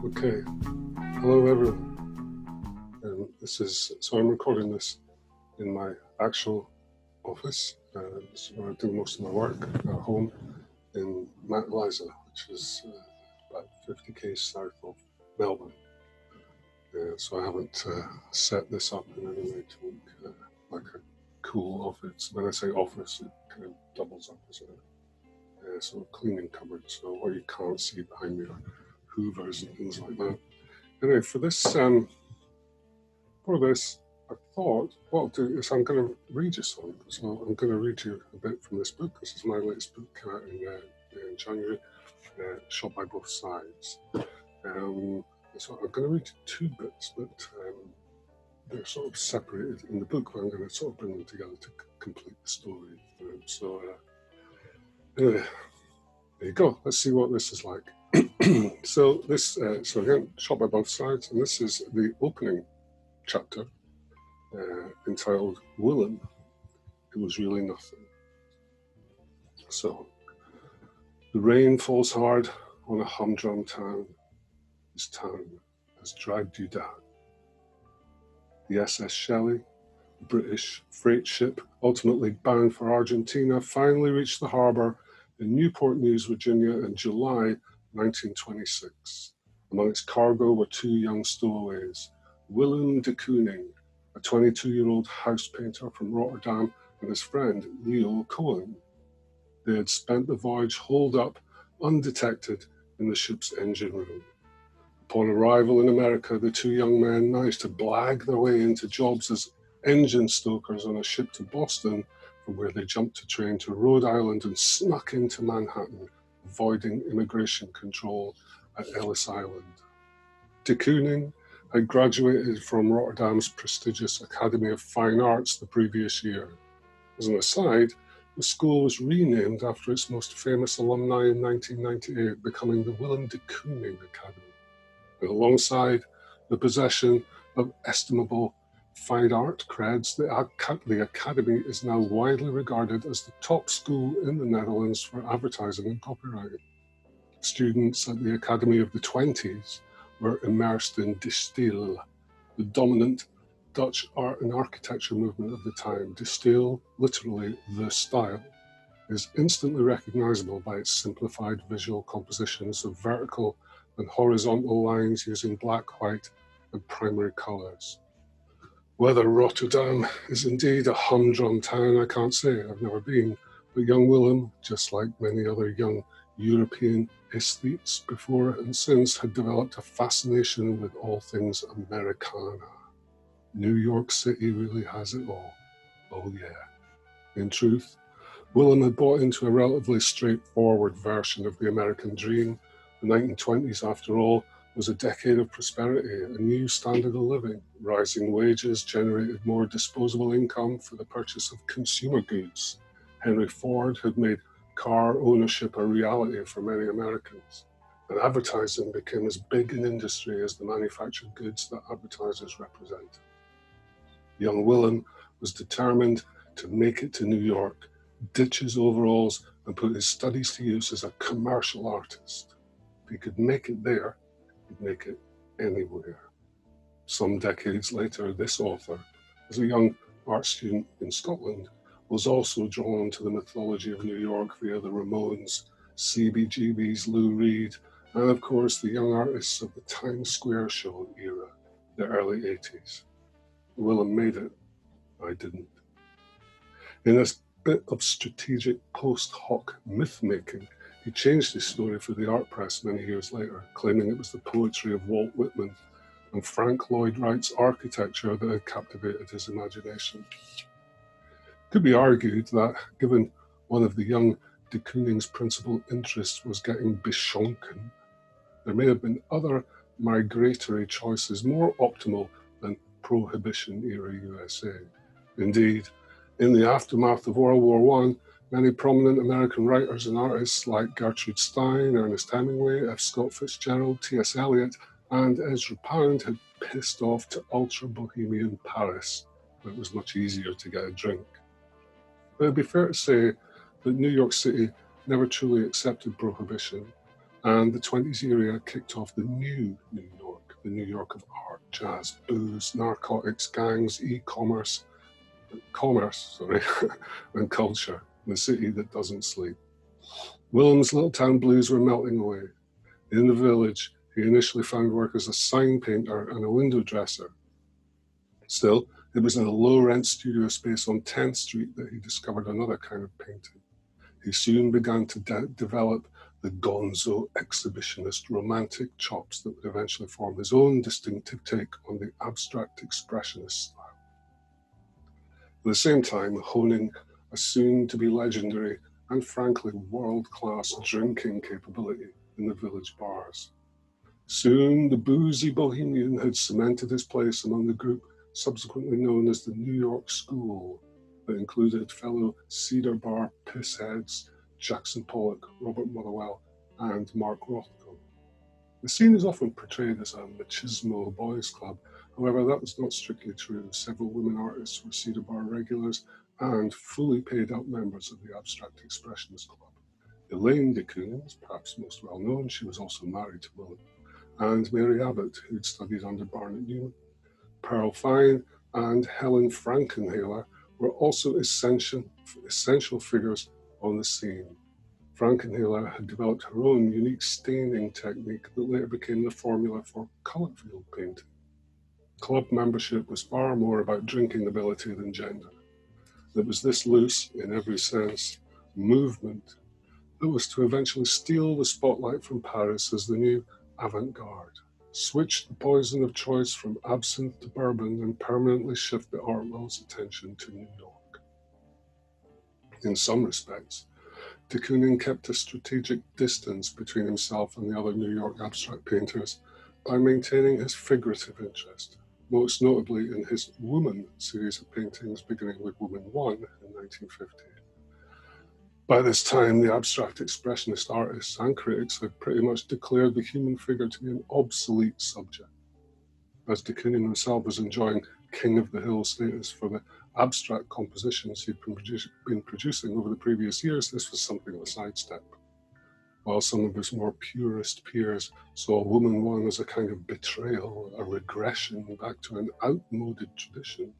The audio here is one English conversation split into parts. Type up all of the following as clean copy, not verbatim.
Okay, hello everyone. So I'm recording this in my actual office. This is where I do most of my work at home in Mount Eliza, which is about 50 km south of Melbourne. So I haven't set this up in any way to look like a cool office. When I say office, it kind of doubles up as a sort of cleaning cupboard. So what you can't see behind me are hoovers and things like that. Anyway, for this, I thought what I'll do is I'm going to read you something. So I'm going to read you a bit from this book. This is my latest book, came out in January, Shot by Both Sides. So I'm going to read you two bits, but they're sort of separated in the book, but I'm going to sort of bring them together to complete the story. Anyway, there you go. Let's see what this is like. So again, Shot by Both Sides, and this is the opening chapter entitled Willem, It Was Really Nothing. So, the rain falls hard on a humdrum town. This town has dragged you down. The SS Shelley, a British freight ship ultimately bound for Argentina, finally reached the harbour in Newport News, Virginia in July 1926. Among its cargo were two young stowaways, Willem de Kooning, a 22-year-old house painter from Rotterdam, and his friend Leo Cohen. They had spent the voyage holed up, undetected, in the ship's engine room. Upon arrival in America, the two young men managed to blag their way into jobs as engine stokers on a ship to Boston, from where they jumped a train to Rhode Island and snuck into Manhattan, avoiding immigration control at Ellis Island. De Kooning had graduated from Rotterdam's prestigious Academy of Fine Arts the previous year. As an aside, the school was renamed after its most famous alumni in 1998, becoming the Willem de Kooning Academy. And alongside the possession of estimable fine art creds, the Academy is now widely regarded as the top school in the Netherlands for advertising and copywriting. Students at the Academy of the 20s were immersed in De Stijl, the dominant Dutch art and architecture movement of the time. De Stijl, literally the style, is instantly recognizable by its simplified visual compositions of vertical and horizontal lines using black, white, and primary colors. Whether Rotterdam is indeed a humdrum town, I can't say. I've never been. But young Willem, just like many other young European aesthetes before and since, had developed a fascination with all things Americana. New York City really has it all. Oh yeah. In truth, Willem had bought into a relatively straightforward version of the American dream. The 1920s, after all, was a decade of prosperity, a new standard of living. Rising wages generated more disposable income for the purchase of consumer goods. Henry Ford had made car ownership a reality for many Americans, and advertising became as big an industry as the manufactured goods that advertisers represent. Young Willem was determined to make it to New York, ditch his overalls, and put his studies to use as a commercial artist. If he could make it there, he'd make it anywhere. Some decades later, this author, as a young art student in Scotland, was also drawn to the mythology of New York via the Ramones, CBGB's Lou Reed, and of course the young artists of the Times Square show era, the early 80s. Willem made it, I didn't. In this bit of strategic post hoc myth-making, he changed his story for the art press many years later, claiming it was the poetry of Walt Whitman and Frank Lloyd Wright's architecture that had captivated his imagination. It could be argued that, given one of the young de Kooning's principal interests was getting beschonken, there may have been other migratory choices more optimal than Prohibition-era USA. Indeed, in the aftermath of World War I, many prominent American writers and artists like Gertrude Stein, Ernest Hemingway, F. Scott Fitzgerald, T.S. Eliot, and Ezra Pound had pissed off to ultra-bohemian Paris, where it was much easier to get a drink. But it'd be fair to say that New York City never truly accepted Prohibition, And the 20s era kicked off the new New York, the New York of art, jazz, booze, narcotics, gangs, commerce, and culture, the city that doesn't sleep. Willem's little town blues were melting away. In the village, he initially found work as a sign painter and a window dresser. Still, it was in a low-rent studio space on 10th Street that he discovered another kind of painting. He soon began to develop the gonzo exhibitionist romantic chops that would eventually form his own distinctive take on the abstract expressionist style. At the same time, honing a soon-to-be legendary and frankly world-class drinking capability in the village bars. Soon, the boozy bohemian had cemented his place among the group subsequently known as the New York School, that included fellow Cedar Bar pissheads Jackson Pollock, Robert Motherwell, and Mark Rothko. The scene is often portrayed as a machismo boys' club. However, that was not strictly true. Several women artists were Cedar Bar regulars and fully paid up members of the Abstract Expressionist Club. Elaine de Kooning is perhaps most well known. She was also married to Willem. And Mary Abbott, who'd studied under Barnett Newman. Pearl Fine and Helen Frankenhaler were also essential figures on the scene. Frankenhaler had developed her own unique staining technique that later became the formula for color field painting. Club membership was far more about drinking ability than gender. It was this loose, in every sense, movement that was to eventually steal the spotlight from Paris as the new avant-garde, switch the poison of choice from absinthe to bourbon, and permanently shift the art world's attention to New York. In some respects, de Kooning kept a strategic distance between himself and the other New York abstract painters by maintaining his figurative interest, most notably in his Woman series of paintings, beginning with Woman 1 in 1950. By this time, the abstract expressionist artists and critics had pretty much declared the human figure to be an obsolete subject. As de Kooning himself was enjoying King of the Hill status for the abstract compositions he'd been producing over the previous years, this was something of a sidestep. While some of his more purist peers saw Woman 1 as a kind of betrayal, a regression back to an outmoded tradition,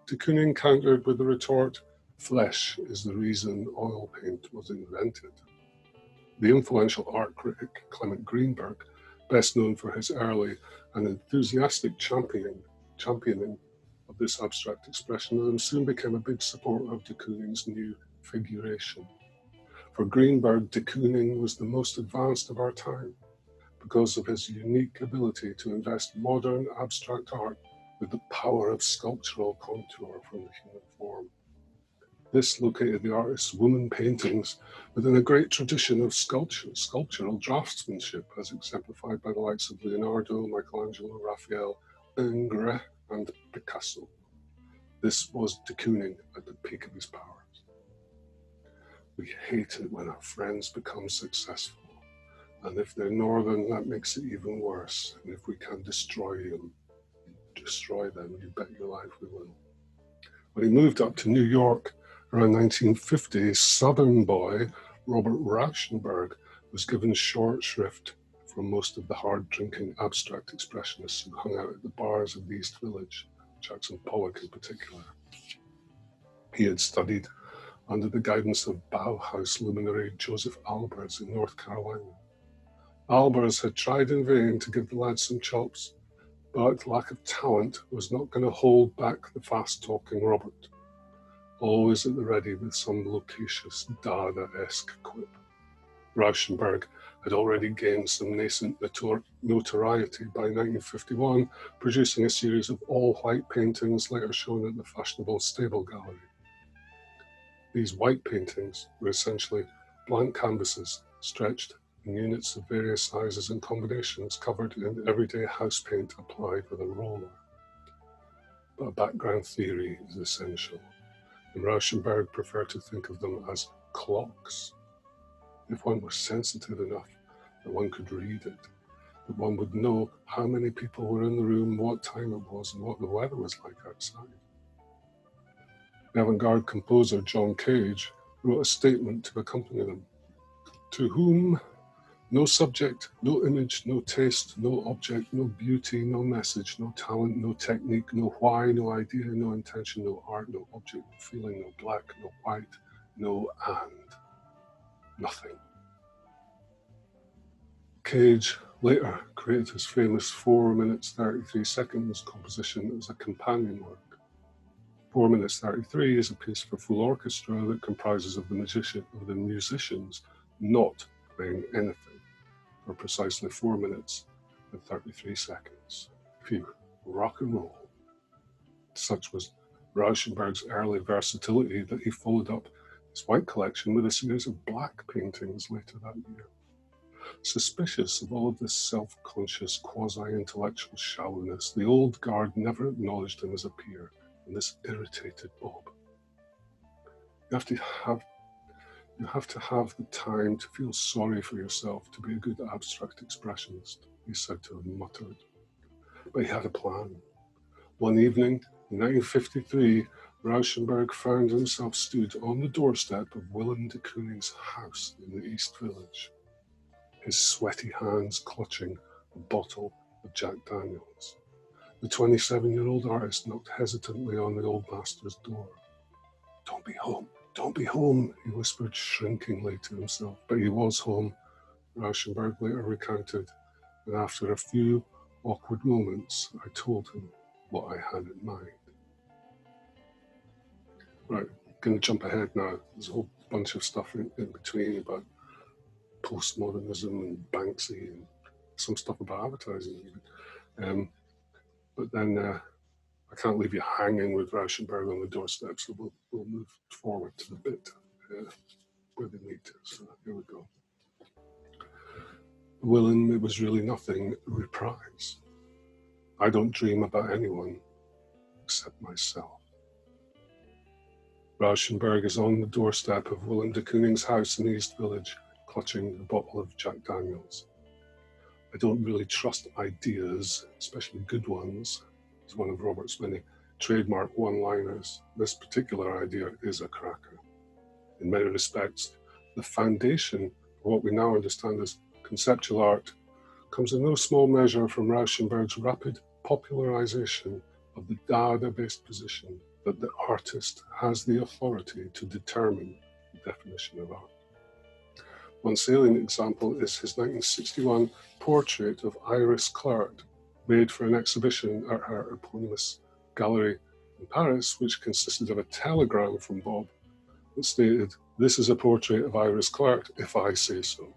de Kooning countered with the retort, "Flesh is the reason oil paint was invented." The influential art critic Clement Greenberg, best known for his early and enthusiastic championing of this abstract expressionism, soon became a big supporter of de Kooning's new figuration. For Greenberg, de Kooning was the most advanced of our time because of his unique ability to invest modern abstract art with the power of sculptural contour from the human form. This located the artist's woman paintings within a great tradition of sculptural draftsmanship, as exemplified by the likes of Leonardo, Michelangelo, Raphael, Ingres, and Picasso. This was de Kooning at the peak of his powers. We hate it when our friends become successful, and if they're northern, that makes it even worse. And if we can destroy them, you bet your life we will. When he moved up to New York around 1950, Southern boy Robert Rauschenberg was given short shrift from most of the hard-drinking abstract expressionists who hung out at the bars of the East Village, Jackson Pollock in particular. He had studied under the guidance of Bauhaus luminary Joseph Albers in North Carolina. Albers had tried in vain to give the lad some chops, but lack of talent was not going to hold back the fast-talking Robert, always at the ready with some loquacious Dada-esque quip. Rauschenberg had already gained some nascent notoriety by 1951, producing a series of all-white paintings later shown at the fashionable Stable Gallery. These white paintings were essentially blank canvases stretched in units of various sizes and combinations, covered in everyday house paint applied with a roller. But a background theory is essential, and Rauschenberg preferred to think of them as clocks. If one were sensitive enough that one could read it, that one would know how many people were in the room, what time it was, and what the weather was like outside. The avant-garde composer John Cage wrote a statement to accompany them. To whom No subject, no image, no taste, no object, no beauty, no message, no talent, no technique, no why, no idea, no intention, no art, no object, no feeling, no black, no white, no and. Nothing. Cage later created his famous 4 minutes 33 seconds composition as a companion work. 4 minutes 33 is a piece for full orchestra that comprises of the musicians not playing anything for precisely 4 minutes and 33 seconds. Phew, rock and roll. Such was Rauschenberg's early versatility that he followed up his white collection with a series of black paintings later that year. Suspicious of all of this self-conscious, quasi-intellectual shallowness, the old guard never acknowledged him as a peer, and this irritated Bob. You have to have the time to feel sorry for yourself to be a good abstract expressionist, he said to have muttered. But he had a plan. One evening, in 1953, Rauschenberg found himself stood on the doorstep of Willem de Kooning's house in the East Village, his sweaty hands clutching a bottle of Jack Daniels. The 27-year-old artist knocked hesitantly on the old master's door. Don't be home, he whispered shrinkingly to himself. But he was home, Rauschenberg later recounted, and after a few awkward moments, I told him what I had in mind. Right, I'm going to jump ahead now. There's a whole bunch of stuff in between about postmodernism and Banksy and some stuff about advertising even. But then I can't leave you hanging with Rauschenberg on the doorstep, so we'll move forward to the bit where they meet. So here we go. Willem, it was really nothing, reprise. I don't dream about anyone except myself. Rauschenberg is on the doorstep of Willem de Kooning's house in the East Village, clutching a bottle of Jack Daniels. I don't really trust ideas, especially good ones, is one of Robert's many trademark one-liners. This particular idea is a cracker. In many respects, the foundation of what we now understand as conceptual art comes in no small measure from Rauschenberg's rapid popularization of the Dada-based position that the artist has the authority to determine the definition of art. One salient example is his 1961 portrait of Iris Clerc, made for an exhibition at her eponymous gallery in Paris, which consisted of a telegram from Bob that stated, "This is a portrait of Iris Clerc, if I say so,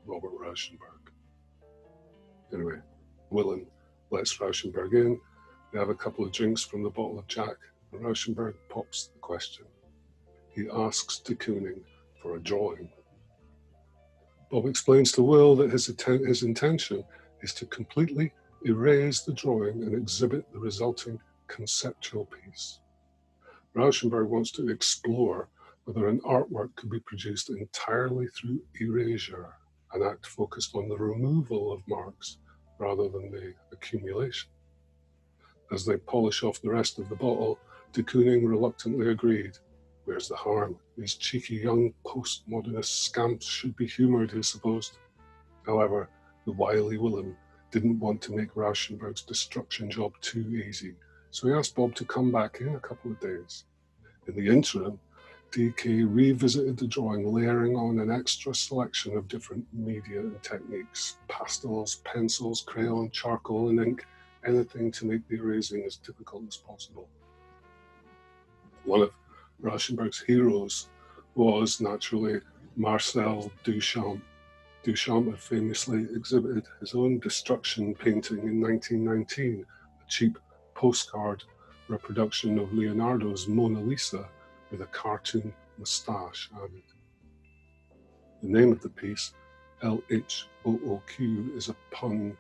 Robert Rauschenberg." Anyway, Willem lets Rauschenberg in. They have a couple of drinks from the bottle of Jack, and Rauschenberg pops the question. He asks de Kooning for a drawing. Bob explains to Will that his intention is to completely erase the drawing and exhibit the resulting conceptual piece. Rauschenberg wants to explore whether an artwork could be produced entirely through erasure, an act focused on the removal of marks rather than the accumulation. As they polish off the rest of the bottle, de Kooning reluctantly agreed. Where's the harm? These cheeky young postmodernist scamps should be humoured, he supposed. However, the wily Willem didn't want to make Rauschenberg's destruction job too easy, so he asked Bob to come back in a couple of days. In the interim, DK revisited the drawing, layering on an extra selection of different media and techniques: pastels, pencils, crayon, charcoal, and ink, anything to make the erasing as difficult as possible. One of Rauschenberg's heroes was, naturally, Marcel Duchamp. Duchamp had famously exhibited his own destruction painting in 1919, a cheap postcard reproduction of Leonardo's Mona Lisa with a cartoon moustache added. The name of the piece, LHOOQ, is a pun.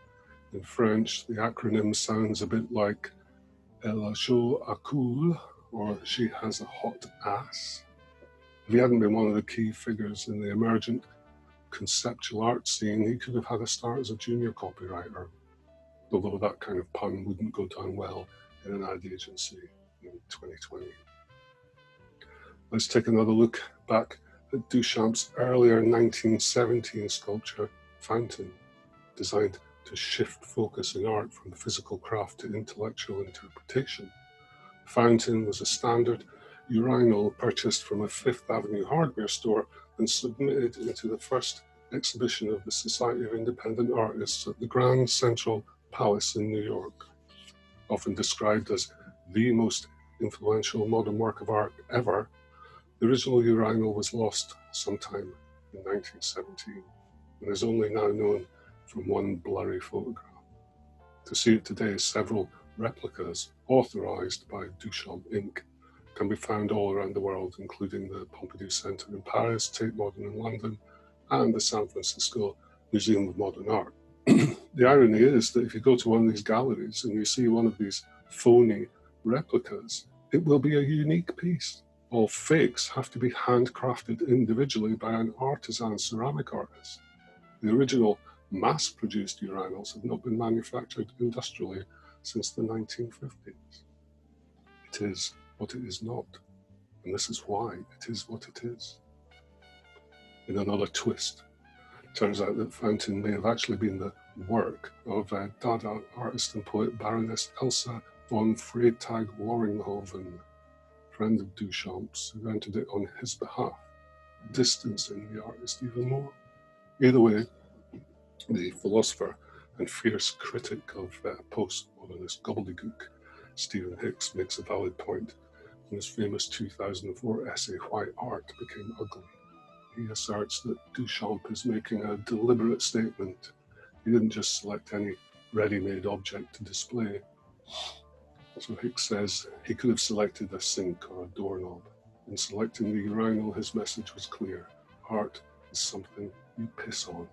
In French, the acronym sounds a bit like Elle a chaud à coule, or She has a hot ass. If he hadn't been one of the key figures in the emergent conceptual art scene, he could have had a start as a junior copywriter, although that kind of pun wouldn't go down well in an ad agency in 2020. Let's take another look back at Duchamp's earlier 1917 sculpture, fountain, designed to shift focus in art from physical craft to intellectual interpretation. The fountain was a standard urinal purchased from a Fifth Avenue hardware store and submitted into the first exhibition of the Society of Independent Artists at the Grand Central Palace in New York. Often described as the most influential modern work of art ever, the original urinal was lost sometime in 1917 and is only now known from one blurry photograph. To see it today, several replicas authorized by Duchamp Inc. can be found all around the world, including the Pompidou Centre in Paris, Tate Modern in London, and the San Francisco Museum of Modern Art. The irony is that if you go to one of these galleries and you see one of these phony replicas, it will be a unique piece. All fakes have to be handcrafted individually by an artisan ceramic artist. The original mass-produced urinals have not been manufactured industrially since the 1950s. It is what it is not, and this is why it is what it is. In another twist, it turns out that fountain may have actually been the work of Dada artist and poet Baroness Elsa von Freytag-Loringhoven, friend of Duchamp's, who entered it on his behalf, distancing the artist even more. Either way, the philosopher and fierce critic of postmodernist gobbledygook, Stephen Hicks, makes a valid point in his famous 2004 essay, Why Art Became Ugly. He asserts that Duchamp is making a deliberate statement. He didn't just select any ready-made object to display. So Hicks says he could have selected a sink or a doorknob. In selecting the urinal, his message was clear. Art is something you piss on.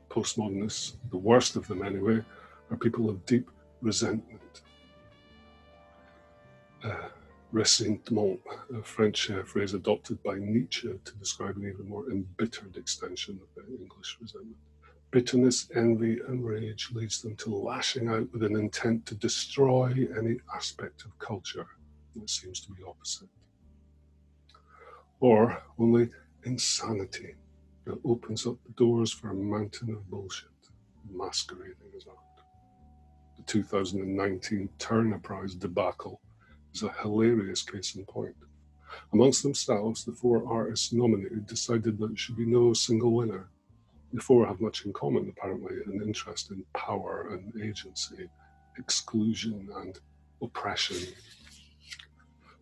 Postmodernists, the worst of them anyway, are people of deep resentment. Ressentiment, a French phrase adopted by Nietzsche to describe an even more embittered extension of English resentment. Bitterness, envy, and rage leads them to lashing out with an intent to destroy any aspect of culture that seems to be opposite. Or only insanity that opens up the doors for a mountain of bullshit masquerading as art. The 2019 Turner Prize debacle is a hilarious case in point. Amongst themselves, the four artists nominated decided that there should be no single winner. The four have much in common, apparently, an interest in power and agency, exclusion and oppression.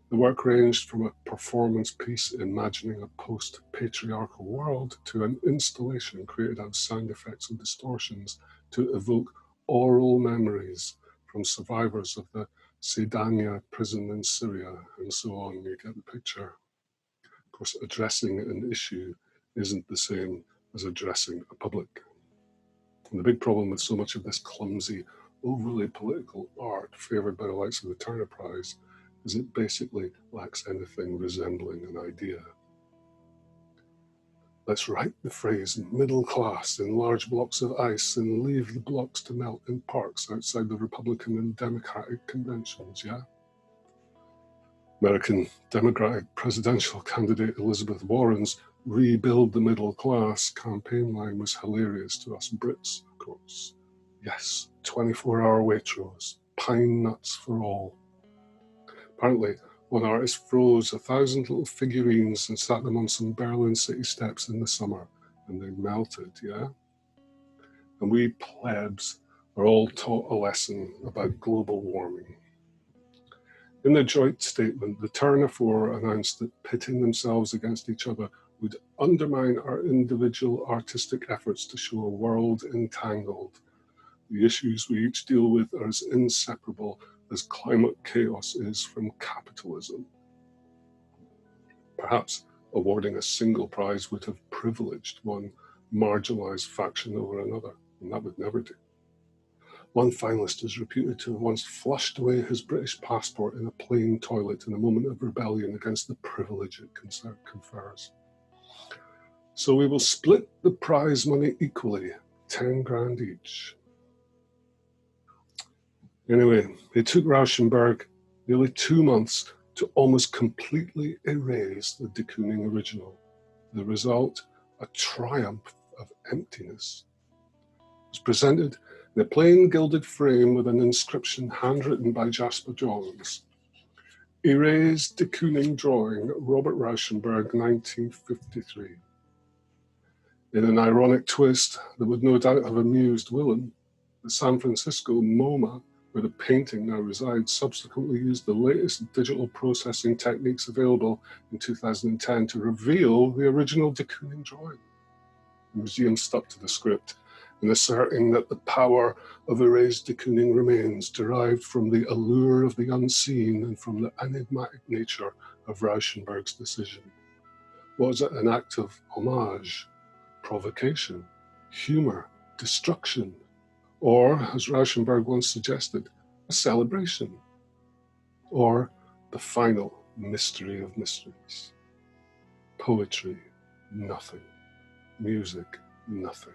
The work ranged from a performance piece imagining a post-patriarchal world to an installation created out of sound effects and distortions to evoke oral memories from survivors of the Sedania prison in Syria, and so on. You get the picture. Of course, addressing an issue isn't the same as addressing a public. And the big problem with so much of this clumsy, overly political art favoured by the likes of the Turner Prize is it basically lacks anything resembling an idea. Let's write the phrase middle class in large blocks of ice and leave the blocks to melt in parks outside the Republican and Democratic conventions, yeah? American Democratic presidential candidate Elizabeth Warren's Rebuild the Middle Class campaign line was hilarious to us Brits, of course. Yes, 24-hour Waitrose, pine nuts for all. Apparently, one artist froze 1,000 little figurines and sat them on some Berlin city steps in the summer, and they melted, yeah? And we plebs are all taught a lesson about global warming. In their joint statement, the Turner Four announced that pitting themselves against each other would undermine our individual artistic efforts to show a world entangled. The issues we each deal with are as inseparable as climate chaos is from capitalism. Perhaps awarding a single prize would have privileged one marginalized faction over another, and that would never do. One finalist is reputed to have once flushed away his British passport in a plain toilet in a moment of rebellion against the privilege it confers. So we will split the prize money equally, 10 grand each. Anyway, it took Rauschenberg nearly 2 months to almost completely erase the de Kooning original. The result, a triumph of emptiness. It was presented in a plain gilded frame with an inscription handwritten by Jasper Johns. Erased de Kooning drawing, Robert Rauschenberg, 1953. In an ironic twist that would no doubt have amused Willem, the San Francisco MoMA, where the painting now resides, subsequently used the latest digital processing techniques available in 2010 to reveal the original de Kooning drawing. The museum stuck to the script in asserting that the power of erased de Kooning remains derived from the allure of the unseen and from the enigmatic nature of Rauschenberg's decision. Was it an act of homage, provocation, humor, destruction, or, as Rauschenberg once suggested, a celebration, or the final mystery of mysteries? Poetry, nothing. Music, nothing.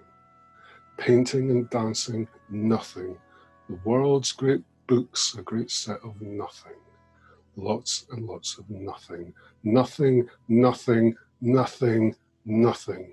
Painting and dancing, nothing. The world's great books, a great set of nothing. Lots and lots of nothing. Nothing, nothing, nothing, nothing.